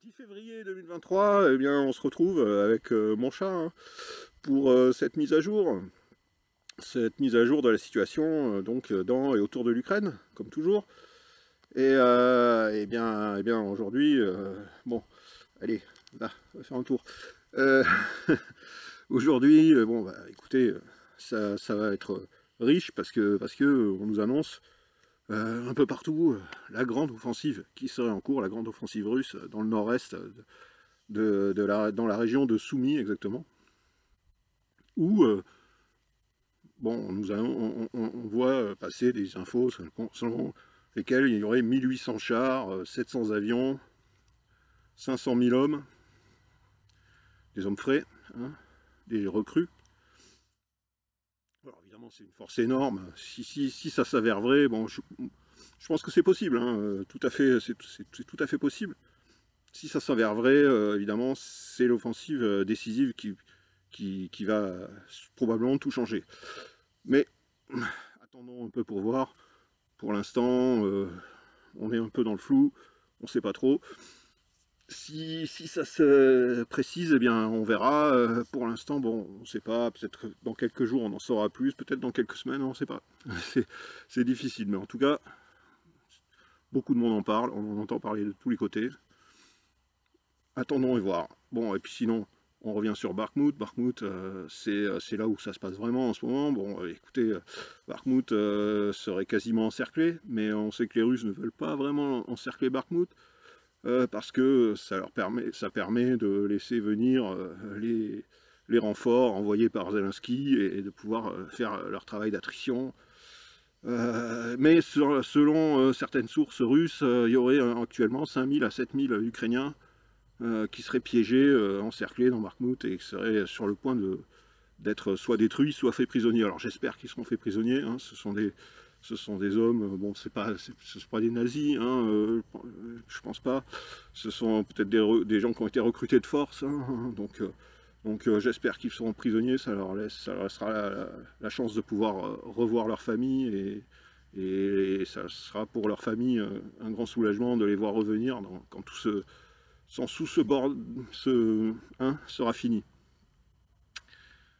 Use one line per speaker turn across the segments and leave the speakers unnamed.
10 février 2023, eh bien, on se retrouve avec mon chat hein, pour cette mise à jour. Cette mise à jour de la situation donc dans et autour de l'Ukraine, comme toujours. Et bien aujourd'hui, bon, allez, là, on va faire un tour. Euh, Aujourd'hui, bon, bah, écoutez, ça va être riche parce que on nous annonce un peu partout la grande offensive qui serait en cours, la grande offensive russe dans le nord-est dans la région de Soumy exactement, où bon, on voit passer des infos selon lesquelles il y aurait 1800 chars, 700 avions, 500 000 hommes, des hommes frais, hein, des recrues. Alors évidemment, c'est une force énorme. Si ça s'avère vrai, bon, je pense que c'est possible, hein, tout à fait, c'est tout à fait possible. Si ça s'avère vrai, évidemment, c'est l'offensive décisive qui va probablement tout changer. Mais attendons un peu pour voir. Pour l'instant, on est un peu dans le flou, on ne sait pas trop. Si ça se précise, eh bien, on verra. Pour l'instant, bon, on ne sait pas. Peut-être que dans quelques jours, on en saura plus. Peut-être dans quelques semaines, on ne sait pas. C'est difficile. Mais en tout cas, beaucoup de monde en parle. On en entend parler de tous les côtés. Attendons et voir. Bon, et puis sinon, on revient sur Bakhmout. Bakhmout, c'est là où ça se passe vraiment en ce moment. Bon, écoutez, Bakhmout serait quasiment encerclé, mais on sait que les Russes ne veulent pas vraiment encercler Bakhmout, parce que ça permet de laisser venir les renforts envoyés par Zelensky et de pouvoir faire leur travail d'attrition. Mais selon certaines sources russes, il y aurait actuellement 5000 à 7000 Ukrainiens qui seraient piégés, encerclés dans Bakhmout et qui seraient sur le point d'être soit détruits, soit faits prisonniers. Alors j'espère qu'ils seront faits prisonniers, hein. Ce sont des hommes, bon, ce sont pas des nazis, hein, je pense pas. Ce sont peut-être des gens qui ont été recrutés de force, hein, donc j'espère qu'ils seront prisonniers, ça leur laissera la chance de pouvoir revoir leur famille et ça sera pour leur famille un grand soulagement de les voir revenir quand tout sous ce bord sera fini.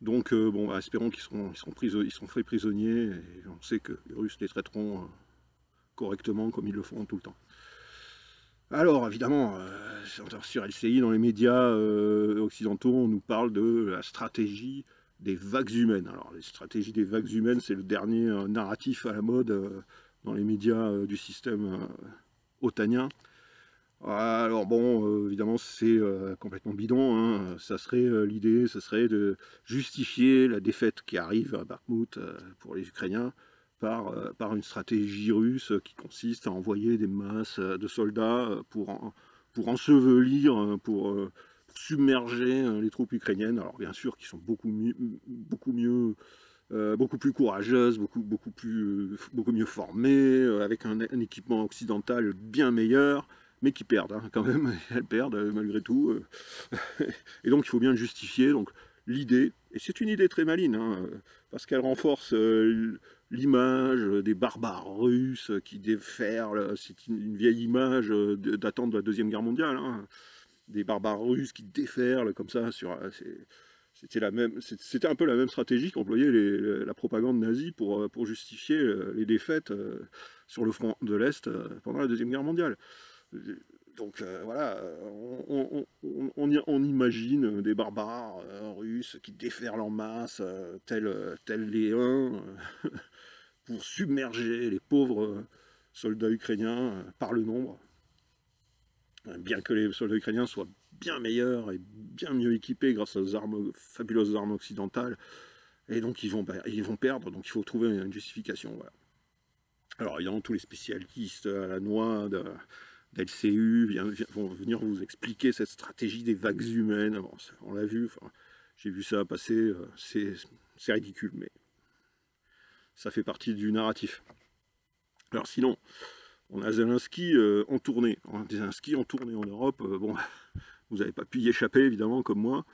Donc bon, bah, espérons ils seront faits prisonniers et on sait que les Russes les traiteront correctement comme ils le font tout le temps. Alors évidemment, sur LCI, dans les médias occidentaux, on nous parle de la stratégie des vagues humaines. Alors les stratégies des vagues humaines, c'est le dernier narratif à la mode dans les médias du système otanien. Alors bon, évidemment, c'est complètement bidon, hein. L'idée, ça serait de justifier la défaite qui arrive à Bakhmout pour les Ukrainiens par une stratégie russe qui consiste à envoyer des masses de soldats pour ensevelir, pour submerger les troupes ukrainiennes. Alors bien sûr, qui sont beaucoup plus courageuses, beaucoup mieux formées, avec un équipement occidental bien meilleur, mais qui perdent hein, quand même, elles perdent malgré tout. Et donc il faut bien le justifier. Donc l'idée, et c'est une idée très maligne, hein, parce qu'elle renforce l'image des barbares russes qui déferlent, c'est une vieille image datant de la Deuxième Guerre mondiale, hein, des barbares russes qui déferlent comme ça c'était un peu la même stratégie qu'employait la propagande nazie pour justifier les défaites sur le front de l'Est pendant la Deuxième Guerre mondiale. Donc voilà, on imagine des barbares russes qui déferlent en masse, tels les Huns, pour submerger les pauvres soldats ukrainiens par le nombre. Bien que les soldats ukrainiens soient bien meilleurs et bien mieux équipés grâce aux fabuleuses armes occidentales, et donc ils vont perdre, donc il faut trouver une justification. Voilà. Alors évidemment, tous les spécialistes à la noix d'LCU vont venir vous expliquer cette stratégie des vagues humaines. Bon, on l'a vu, enfin, j'ai vu ça passer, c'est ridicule, mais ça fait partie du narratif. Alors sinon, on a Zelensky en tournée. Zelensky en tournée en Europe, bon, vous n'avez pas pu y échapper, évidemment, comme moi.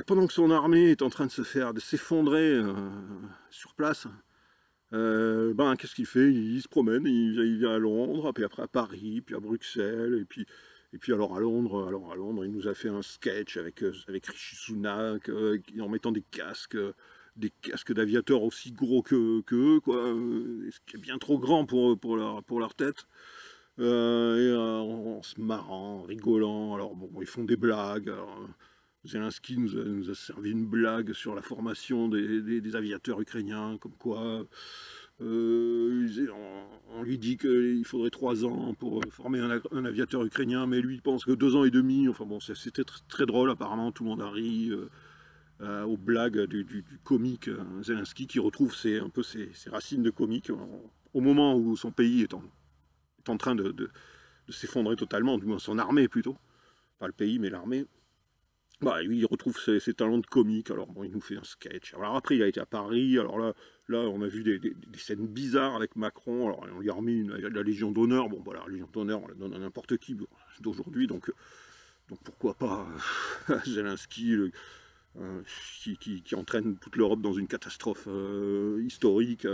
Pendant que son armée est en train de s'effondrer sur place, qu'est-ce qu'il fait? Il se promène, il vient à Londres, puis après à Paris, puis à Bruxelles, et puis Et puis alors à Londres, il nous a fait un sketch avec Rishi Sunak, en mettant des casques d'aviateurs aussi gros que eux, quoi, ce qui est bien trop grand pour leur tête. En se marrant, en rigolant. Alors bon, ils font des blagues. Alors, Zelensky nous a servi une blague sur la formation des aviateurs ukrainiens, comme quoi on lui dit qu'il faudrait 3 ans pour former un aviateur ukrainien, mais lui il pense que 2 ans et demi. Enfin bon, c'était très drôle, apparemment tout le monde a ri aux blagues du comique Zelensky, qui retrouve un peu ses racines de comique au moment où son pays est en train de s'effondrer totalement, du moins son armée plutôt, pas le pays mais l'armée. Bah, lui, il retrouve ses talents de comique, alors bon, il nous fait un sketch. Alors après, il a été à Paris, alors là on a vu des scènes bizarres avec Macron, alors on lui a remis la Légion d'honneur. Bon, voilà, la Légion d'honneur, on la donne à n'importe qui d'aujourd'hui, donc pourquoi pas Zelensky, qui entraîne toute l'Europe dans une catastrophe historique,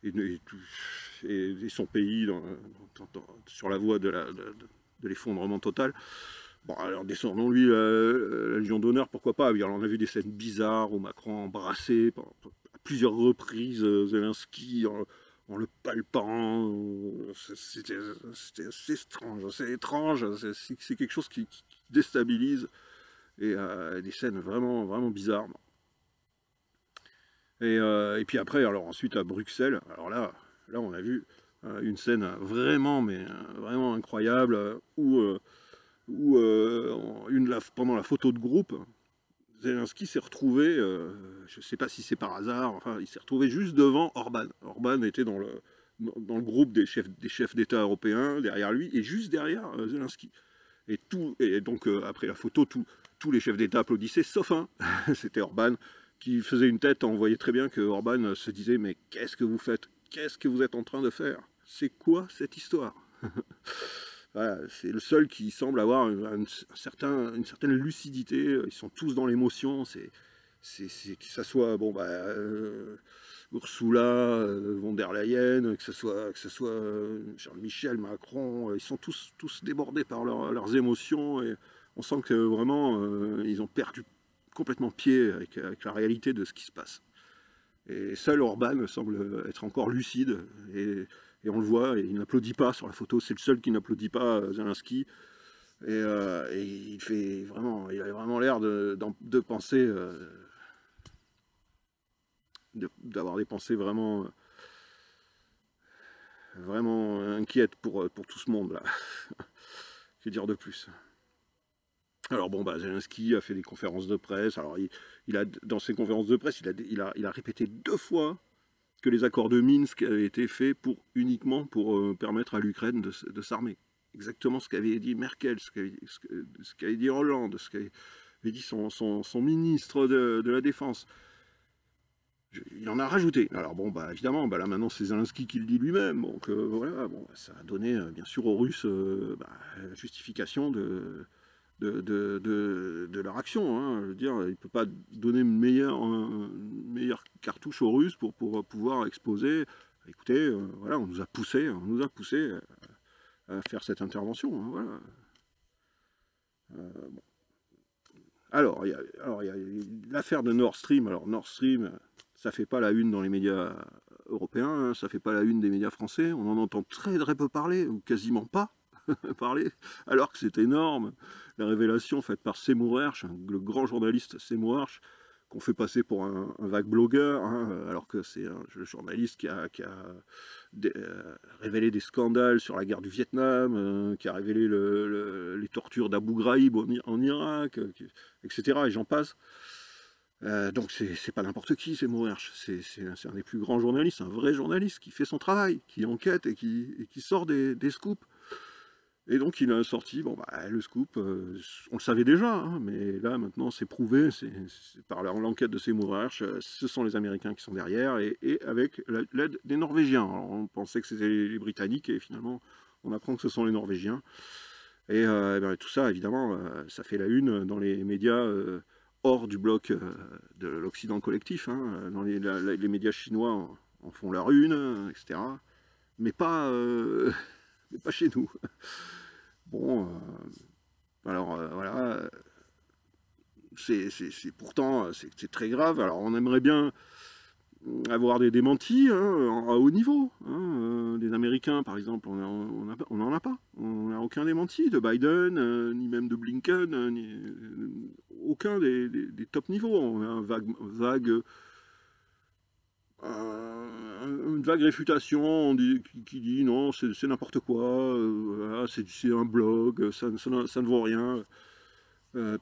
et son pays sur la voie de l'effondrement total. Bon, alors descendons-lui la Légion d'honneur, pourquoi pas. Alors, on a vu des scènes bizarres où Macron embrassé à plusieurs reprises Zelensky en le palpant. C'était assez étrange, c'est étrange, c'est quelque chose qui déstabilise, et des scènes vraiment, vraiment bizarres. Et puis après, alors ensuite à Bruxelles, alors là on a vu une scène vraiment, mais vraiment incroyable, où pendant la photo de groupe, Zelensky s'est retrouvé, je ne sais pas si c'est par hasard, enfin il s'est retrouvé juste devant Orban. Orban était dans le groupe des chefs d'État européens, derrière lui, et juste derrière Zelensky. Et donc après la photo, tous les chefs d'État applaudissaient, sauf un, c'était Orban, qui faisait une tête. On voyait très bien que Orban se disait, mais qu'est-ce que vous faites? Qu'est-ce que vous êtes en train de faire? C'est quoi cette histoire? Voilà, c'est le seul qui semble avoir une certaine lucidité. Ils sont tous dans l'émotion. Que ça soit bon, Ursula von der Leyen, que ce soit Charles Michel, Macron, ils sont tous débordés par leurs émotions, et on sent que vraiment ils ont perdu complètement pied avec la réalité de ce qui se passe. Et seul Orban semble être encore lucide, et on le voit, et il n'applaudit pas sur la photo, c'est le seul qui n'applaudit pas Zelensky, et il a vraiment l'air de penser, d'avoir des pensées vraiment, vraiment inquiètes pour tout ce monde là. Que dire de plus? Alors bon, Zelensky a fait des conférences de presse. Alors dans ces conférences de presse, il a répété 2 fois que les accords de Minsk avaient été faits uniquement pour permettre à l'Ukraine de s'armer. Exactement ce qu'avait dit Merkel, ce qu'avait dit Hollande, ce qu'avait dit son ministre de la Défense. Il en a rajouté. Alors bon, évidemment, là maintenant c'est Zelensky qui le dit lui-même. Donc voilà, bon, ça a donné bien sûr aux Russes la justification de leur action. Hein. Je veux dire, il ne peut pas donner une meilleure cartouche aux Russes pour pouvoir exposer. Écoutez, voilà, on nous a poussé à faire cette intervention. Hein, voilà. Bon. Alors, il y a l'affaire de Nord Stream. Alors, Nord Stream, ça fait pas la une dans les médias européens, hein, ça fait pas la une des médias français. On en entend très peu parler, ou quasiment pas parler, alors que c'est énorme. La révélation faite par Seymour Hersh, le grand journaliste Seymour Hersh, qu'on fait passer pour un vague blogueur, hein, alors que c'est le journaliste qui a révélé des scandales sur la guerre du Vietnam, qui a révélé les tortures d'Abu Ghraib en Irak, etc. Et j'en passe. Donc c'est pas n'importe qui, Seymour Hersh. C'est un des plus grands journalistes, un vrai journaliste qui fait son travail, qui enquête et qui sort des scoops. Et donc il a sorti, le scoop, on le savait déjà, hein, mais là maintenant c'est prouvé, c'est par l'enquête de Seymour Hersh, ce sont les Américains qui sont derrière, et avec l'aide des Norvégiens. Alors, on pensait que c'était les Britanniques, et finalement on apprend que ce sont les Norvégiens. Et tout ça, évidemment, ça fait la une dans les médias hors du bloc de l'Occident collectif. Hein, dans les médias chinois en font leur une, etc. Mais pas chez nous. Bon, alors voilà, pourtant c'est très grave. Alors on aimerait bien avoir des démentis hein, à haut niveau. Hein, des Américains, par exemple, on n'en a pas. On n'a aucun démenti de Biden, ni même de Blinken, aucun des top niveaux. On a une vague réfutation qui dit non, c'est n'importe quoi, voilà, c'est un blog, ça ne vaut rien.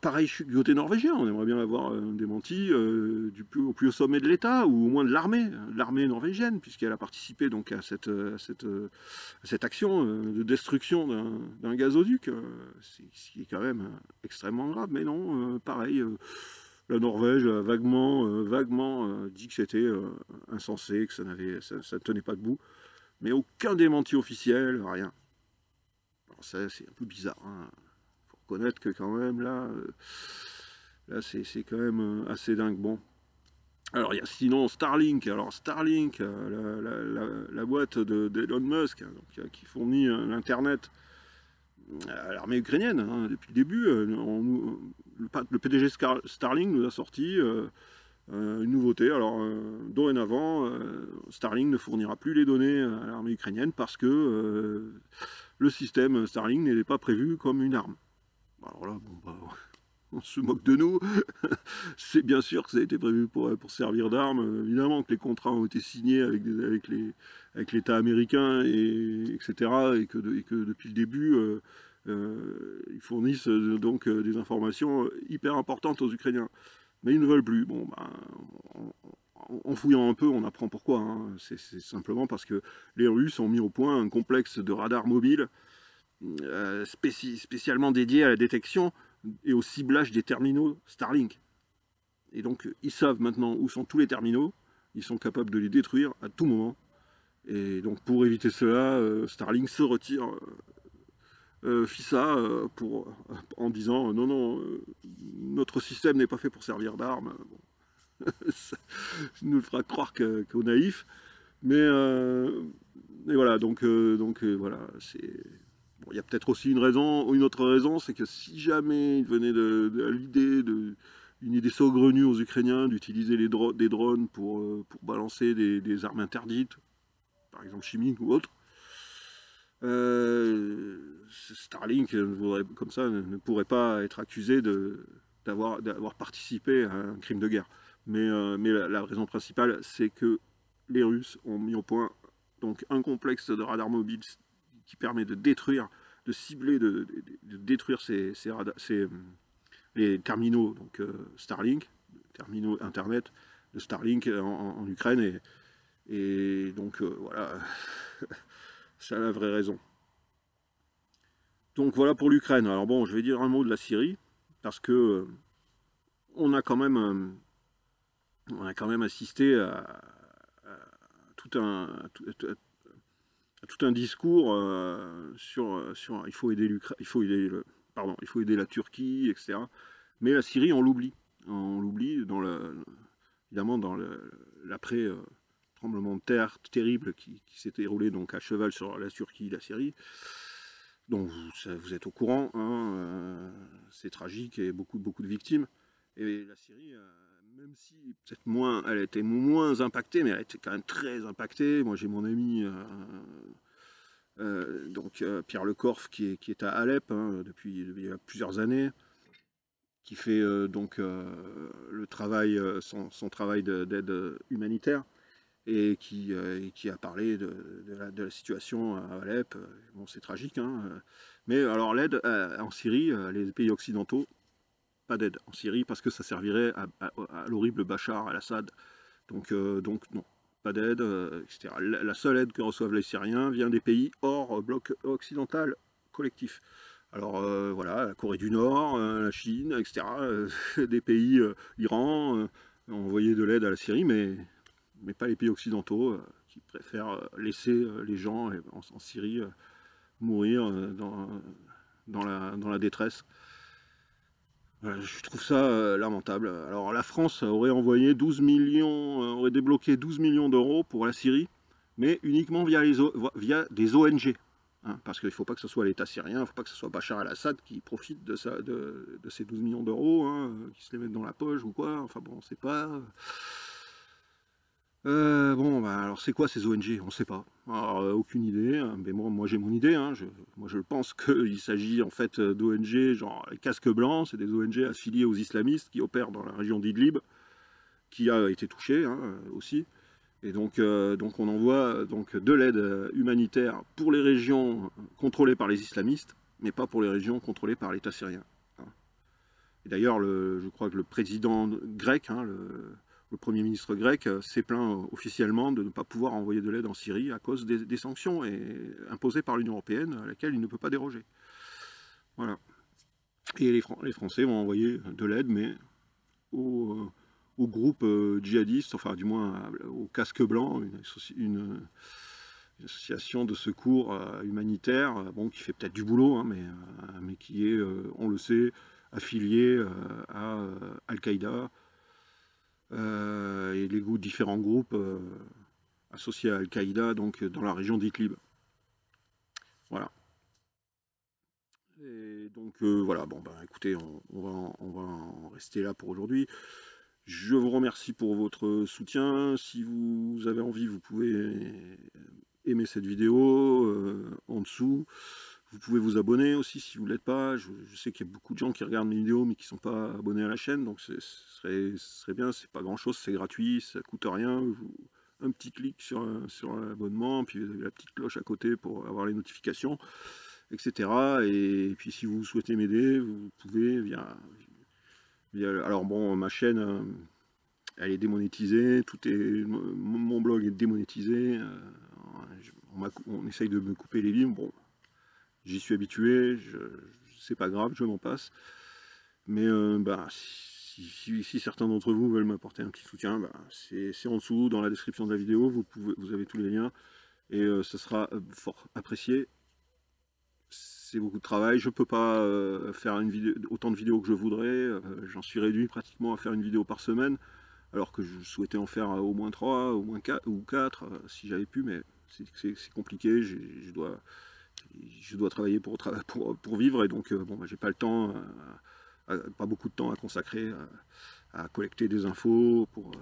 Pareil du côté norvégien, on aimerait bien avoir un démenti au plus haut sommet de l'État, ou au moins de l'armée norvégienne, puisqu'elle a participé donc à cette action de destruction d'un gazoduc, ce qui est quand même extrêmement grave, mais non, pareil, la Norvège a vaguement dit que c'était insensé, que ça ne tenait pas debout, mais aucun démenti officiel, rien. Alors ça, c'est un peu bizarre, hein. Connaître que quand même là c'est quand même assez dingue. Bon, alors il y a sinon Starlink. Alors Starlink, la boîte d'Elon Musk, hein, donc, qui fournit l'internet à l'armée ukrainienne hein, depuis le début. Le PDG Starlink nous a sorti une nouveauté. Alors dorénavant, Starlink ne fournira plus les données à l'armée ukrainienne parce que le système Starlink n'est pas prévu comme une arme. Alors là, bon, bah, on se moque de nous. C'est bien sûr que ça a été prévu pour servir d'arme. Évidemment que les contrats ont été signés avec l'État américain, etc. Et que depuis le début, ils fournissent donc des informations hyper importantes aux Ukrainiens. Mais ils ne veulent plus. Bon, bah, en fouillant un peu, on apprend pourquoi. Hein. C'est simplement parce que les Russes ont mis au point un complexe de radars mobiles spécialement dédié à la détection et au ciblage des terminaux Starlink. Et donc ils savent maintenant où sont tous les terminaux, ils sont capables de les détruire à tout moment. Et donc pour éviter cela, Starlink se retire FISA en disant non, non, notre système n'est pas fait pour servir d'arme. Bon. Ça nous fera croire qu'au naïf. Mais et voilà, donc voilà, c'est... Bon, il y a peut-être aussi une autre raison, c'est que si jamais il venait une idée saugrenue aux Ukrainiens d'utiliser des drones pour balancer des armes interdites, par exemple chimiques ou autres, Starlink comme ça ne pourrait pas être accusé d'avoir participé à un crime de guerre. Mais la raison principale, c'est que les Russes ont mis au point donc un complexe de radars mobiles qui permet de détruire, de cibler, de détruire les terminaux donc Starlink, terminaux Internet de Starlink en Ukraine, et donc voilà, c'est la vraie raison. Donc voilà pour l'Ukraine. Alors bon, je vais dire un mot de la Syrie, parce que on a quand même assisté à tout un discours sur il faut aider la Turquie, etc. Mais la Syrie, on l'oublie. On l'oublie évidemment dans l'après tremblement de terre terrible qui s'est déroulé donc à cheval sur la Turquie et la Syrie. Donc vous êtes au courant, hein, c'est tragique et beaucoup de victimes. Et la Syrie, même si peut-être elle a été moins impactée, mais elle a été quand même très impactée. Moi j'ai mon ami Pierre Lecorf qui est à Alep hein, depuis plusieurs années, qui fait le travail, son travail d'aide humanitaire, et qui a parlé de la situation à Alep. Bon, c'est tragique, hein, mais alors l'aide en Syrie, les pays occidentaux, pas d'aide en Syrie parce que ça servirait à l'horrible Bachar al-Assad. Donc non, pas d'aide, etc. La seule aide que reçoivent les Syriens vient des pays hors bloc occidental collectif. Alors voilà, la Corée du Nord, la Chine, etc. Des pays, l'Iran, ont envoyé de l'aide à la Syrie, mais pas les pays occidentaux qui préfèrent laisser les gens en Syrie mourir dans la détresse. Je trouve ça lamentable. Alors la France aurait envoyé 12 millions, aurait débloqué 12 millions d'euros pour la Syrie, mais uniquement via des ONG. hein, parce qu'il ne faut pas que ce soit l'État syrien, il ne faut pas que ce soit Bachar el-Assad qui profite de ces 12 millions d'euros, hein, qui se les mettent dans la poche ou quoi, enfin bon, on ne sait pas. Bon, bah, alors c'est quoi ces ONG? On ne sait pas. Alors, aucune idée, hein, mais moi j'ai mon idée. Hein, moi je pense qu'il s'agit en fait d'ONG, genre les casques blancs, c'est des ONG affiliées aux islamistes qui opèrent dans la région d'Idlib, qui a été touchée hein, aussi. Et donc on envoie donc de l'aide humanitaire pour les régions contrôlées par les islamistes, mais pas pour les régions contrôlées par l'État syrien. Hein. Et d'ailleurs, je crois que le président grec, hein, le Premier ministre grec, s'est plaint officiellement de ne pas pouvoir envoyer de l'aide en Syrie à cause des sanctions imposées par l'Union européenne, à laquelle il ne peut pas déroger. Voilà. Et les Français vont envoyer de l'aide, mais au groupe djihadiste, enfin du moins au casque blanc, une association de secours humanitaire, bon, qui fait peut-être du boulot, hein, mais qui est, on le sait, affilié à Al-Qaïda et les différents groupes associés à Al-Qaïda, donc dans la région d'Idlib. Voilà. Et donc voilà, bon bah écoutez, on va en rester là pour aujourd'hui. Je vous remercie pour votre soutien. Si vous avez envie, vous pouvez aimer cette vidéo en dessous. Vous pouvez vous abonner aussi si vous ne l'êtes pas. Je sais qu'il y a beaucoup de gens qui regardent mes vidéos mais qui ne sont pas abonnés à la chaîne. Donc ce serait bien, c'est pas grand chose, c'est gratuit, ça ne coûte rien. Un petit clic sur l'abonnement, puis vous avez la petite cloche à côté pour avoir les notifications, etc. Et puis si vous souhaitez m'aider, vous pouvez alors bon, ma chaîne, elle est démonétisée, mon blog est démonétisé, on essaye de me couper les limes, bon, j'y suis habitué, c'est pas grave, je m'en passe. Mais bah, si certains d'entre vous veulent m'apporter un petit soutien, bah, c'est en dessous, dans la description de la vidéo, vous avez tous les liens, et ce sera fort apprécié. C'est beaucoup de travail, je ne peux pas faire autant de vidéos que je voudrais, j'en suis réduit pratiquement à faire une vidéo par semaine, alors que je souhaitais en faire au moins 3, au moins 4, ou 4, si j'avais pu, mais c'est compliqué, je dois travailler pour vivre, et donc bon, bah, j'ai pas le temps, pas beaucoup de temps à consacrer à collecter des infos pour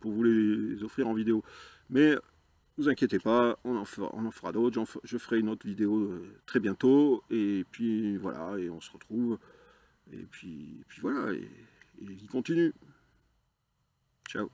vous les offrir en vidéo. Mais vous inquiétez pas, on en fera d'autres, je ferai une autre vidéo très bientôt, et puis voilà, et on se retrouve, et puis voilà, et il continue. Ciao.